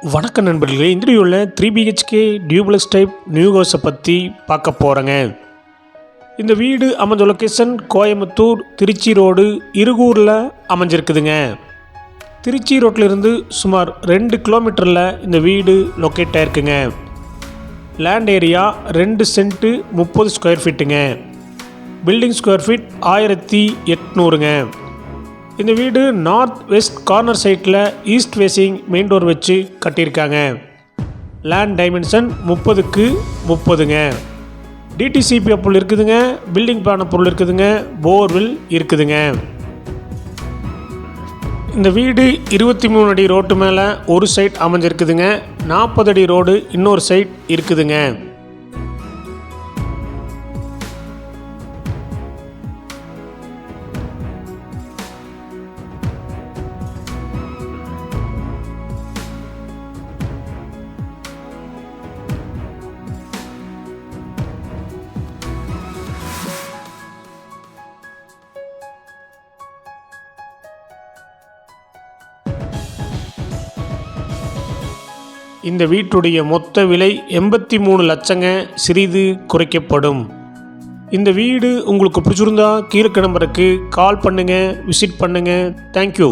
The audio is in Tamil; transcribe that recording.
வணக்கம் நண்பர்களே, இந்த வீடியோவில் 3BHK டியூப்ளெக்ஸ் டைப் நியூ ஹவுஸை பற்றி பார்க்க போகிறேங்க. இந்த வீடு அமைஞ்ச லொக்கேஷன் கோயம்புத்தூர் திருச்சி ரோடு இருகூரில் அமைஞ்சிருக்குதுங்க. திருச்சி ரோட்டிலிருந்து சுமார் 2 கிலோமீட்டரில் இந்த வீடு லொக்கேட் ஆகிருக்குங்க. லேண்ட் ஏரியா 2 சென்ட்டு 30 ஸ்கொயர் ஃபீட்டுங்க. பில்டிங் ஸ்கொயர் ஃபீட் 1800ங்க. இந்த வீடு நார்த் வெஸ்ட் கார்னர் சைட்டில் ஈஸ்ட் ஃபேஸிங் மெயின் டோர் வச்சு கட்டியிருக்காங்க. லேண்ட் டைமென்ஷன் 30க்கு 30ங்க. டிடிசிபி பொருள் இருக்குதுங்க. பில்டிங் பிளான பொருள் இருக்குதுங்க. போர்வில் இருக்குதுங்க. இந்த வீடு 23 அடி ரோட்டு மேலே ஒரு சைட் அமைஞ்சிருக்குதுங்க. 40 அடி ரோடு இன்னொரு சைட் இருக்குதுங்க. இந்த வீட்டுடைய மொத்த விலை 83 லட்சங்க, சிறிது குறைக்கப்படும். இந்த வீடு உங்களுக்கு பிடிச்சிருந்தா கீழே நம்பருக்கு கால் பண்ணுங்கள், விசிட் பண்ணுங்கள். தேங்க்யூ.